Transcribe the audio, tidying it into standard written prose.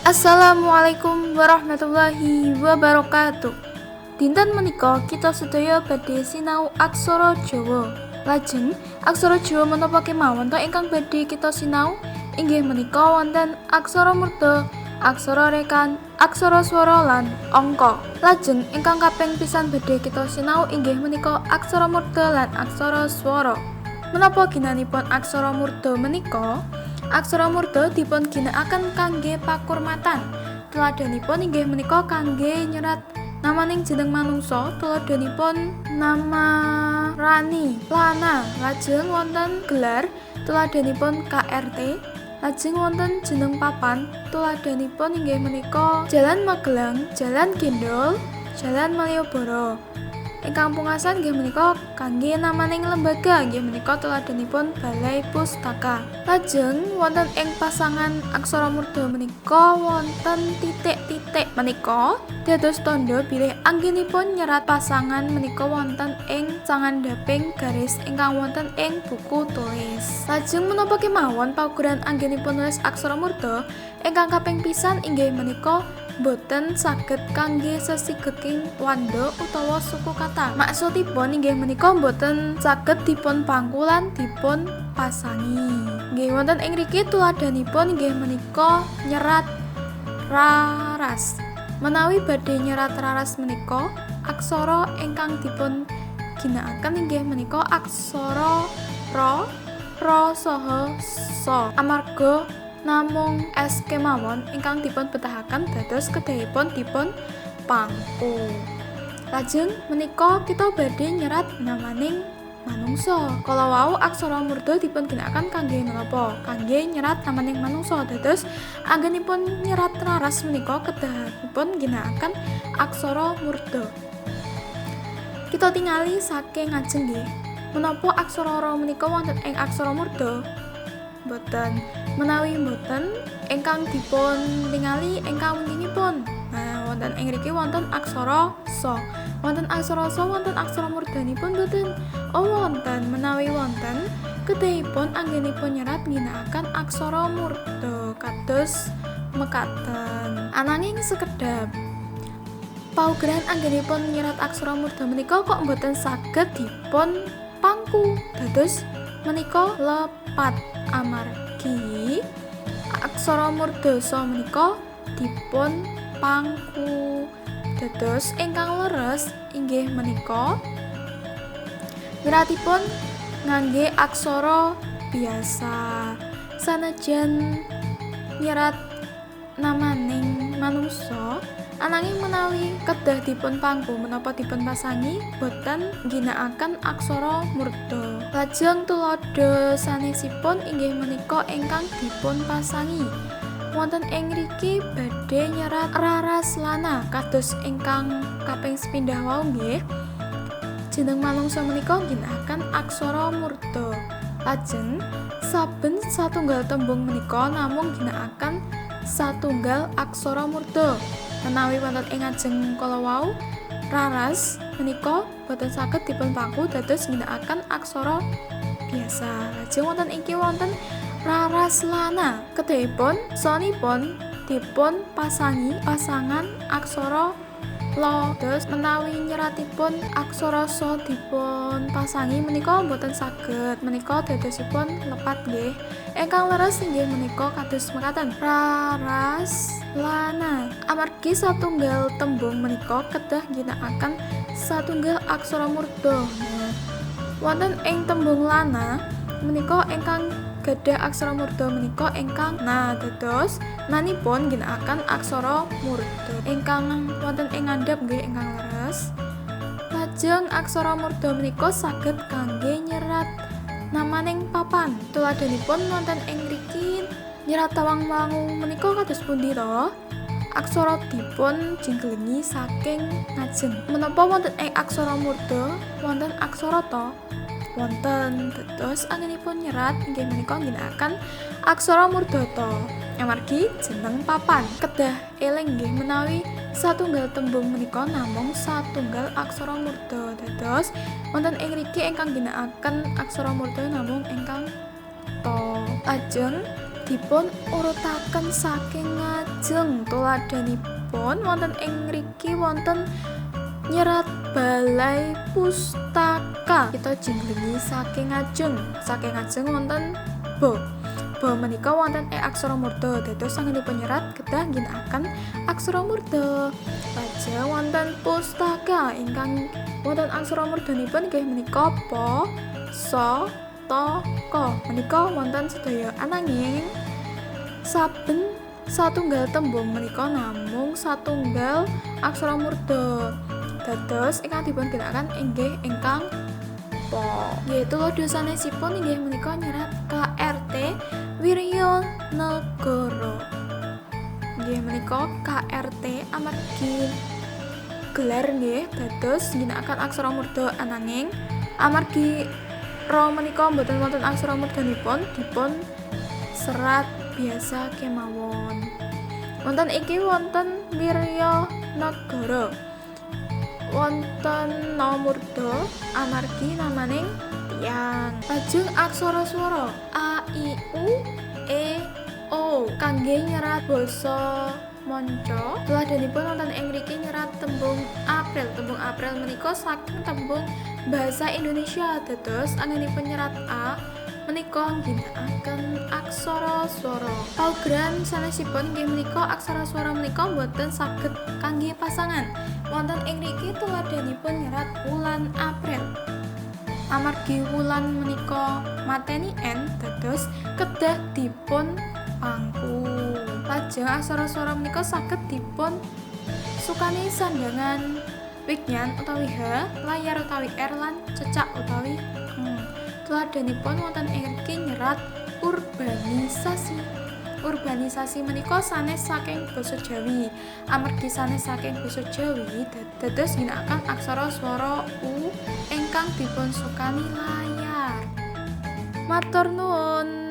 Assalamualaikum warahmatullahi wabarakatuh. Dinten menika kita sedaya badhe sinau aksara Jawa. Lajeng aksara Jawa menapa kemawon ta ingkang badhe kita sinau? Inggih menika wonten aksara murda, aksara rekan, aksara swara lan angka. Lajeng ingkang kaping pisan badhe kita sinau inggih menika aksara murda lan aksara swara. Menapa ginanipun aksara murda menika? Aksara murda dipun ginakaken kangge pakurmatan. Tuladhanipun inggih menika kangge nyerat namaning jeneng manungsa, tuladhanipun nama Rani, Lana. Lajeng wonten gelar, tuladhanipun KRT. Lajeng wonten jeneng papan, tuladhanipun inggih menika Jalan Magelang, Jalan Gendol, Jalan Malioboro. Ingkang pungkasan inggih menika kangge namaning lembaga, inggih menika tuladhanipun Balai Pustaka. Lajeng wonten ing pasangan aksara murda menika wonten titik-titik menika dados tandha bilih anggenipun nyerat pasangan menika wonten ing sangandhaping garis ingkang wonten ing buku tulis. Lajeng menapa kemawon paugeran anggenipun nulis aksara murda ingkang kaping pisan inggih menika boten saged kangge sesigeking wanda utawa suku kata. Maksudipun inggih menika boten saged dipun pangku lan dipun pasangi. Nggih wonten ing mriki tuladhanipun inggih menika nyerat raras. Menawi badhe nyerat raras menika aksara ingkang dipun ginakaken inggih menika aksara ra, saha sa. Amarga namung S kemawon ingkang dipun betahaken dados kedahipun dipun pangku. Lajeng menika kita badhe nyerat namaning manungsa. Kala wau aksara murda dipun ginakaken kangge menapa? Kangge nyerat namaning manungsa. Dados anggenipun nyerat raras menika kedahipun ginakaken aksara murda. Kita tingali saking ngajeng nggih. Menapa aksara ra menika wonten ing aksara murda? Boten. Menawi boten ingkang dipun tingali ingkang winginipun. Nah, wonten ing mriki wonten aksara sa. Wonten aksara sa wonten aksara murdanipun boten. Oh wonten, menawi wonten kedahipun anggenipun nyerat ginakaken aksara murda kados mekaten. Ananging sekedhap paugeran anggenipun nyerat aksara murda menika kok boten saged dipun pangku. Dados menika lepat amargi aksara murda sa menika dipun pangku. Dados ingkang leres inggih menika nyeratipun ngangge aksara biasa. Sanajan nyerat namaning manungsa ananging menawi kedah dipun pangku menapa dipun pasangi boten ginakaken aksara murda. Lajeng tuladha sanesipun inggih menika ingkang dipun pasangi. Wonten ing mriki badhe nyerat raras lana kados ingkang kaping sepindhah wau nggih. Jeneng manungsa menika ginakaken aksara murda. Lajeng saben satunggal tembung menika namung ginakaken satunggal aksara murda. Menawi wonten ing ngajeng kala wau raras menika boten saged dipun pangku dados ginakaken aksara biasa. Lajeng wonten inggih wonten raras lana. Kedahipun sanipun dipun pasangi pasangan aksara la. Terus menawi nyeratipun aksara sa dipun pasangi menika boten saged. Menika dadosipun lepat nggih. Ingkang leres inggih menika kados mekaten. Raras lana. Amargi satunggal tembung menika kedah ginakaken satunggal aksara murda. Wonten ing tembung lana menika ingkang gadah aksara murda menika ingkang na. Dados nanipun ginakaken aksara murda. Ingkang wonten ing ngandhap nggih ingkang leres. Lajeng aksara murda menika saged kangge nyerat namaning papan. Tuladhanipun wonten ing mriki nyerat tawang wangu menika kados pundi to? Aksara dipun jinglengi saking ngajeng. Menapa wonten ing aksara murda wonten aksara ta? Wonten. Dados anggenipun nyerat inggih menika ginakaken aksara murda ta. Amargi jeneng papan. Kedah eling nggih menawi satunggal tembung menika namung satunggal aksara murda. Dados wonten ing mriki ingkang ginakaken aksara murda namung ingkang ta. Lajeng dipun urutaken saking ngajeng. Tuladhanipun wonten ing mriki wonten nyerat Balai Pustaka. Kita jinglengi saking ngajeng wonten ba. Ba menika wonten aksara murda. Dados anggenipun nyerat kedah ginakaken aksara murda. Lajeng wonten pustaka ingkang wonten aksara murdanipun inggih menika pa, sa, ta, ka. Menika wonten sedaya ananging saben satunggal tembung menika namung satunggal aksara murda. Dados ingkang dipun ginakaken inggih ingkang pa. Nggih tuladha sanesipun inggih menika nyerat KRT Wirya Negara. Nggih menika KRT amargi gelar nggih dados ginakaken aksara murda ananging amargi ra menika boten wonten aksara murdanipun dipun serat biasa kemawon. Wonten iki wonten Wirya Negara. Wonten nama murda amargi namaning tiyang. Lajeng aksara swara a i u e o kangge nyerat basa manca. Tuladhanipun wonten ing mriki nyerat tembung April. Tembung April menika saking tembung basa Indonesia. Dados anggenipun nyerat a menika ginakaken aksara swara. Paugeran sanesipun inggih menika aksara swara menika boten saged kangge pasangan. Wonten ing mriki tuladhanipun nyerat wulan April. Amargi wulan menika mateni n dados kedah dipun pangku. Lajeng aksara swara menika saged dipun sukani sandangan wigyan utawi h, layar utawi r lan cecak utawi Tuladhanipun wonten ing mriki nyerat urbanisasi. Urbanisasi menika sanes saking basa Jawi. Amargi sanes saking basa Jawi dados ginakaken aksara swara u ingkang dipun sukani layar. Matur nuwun.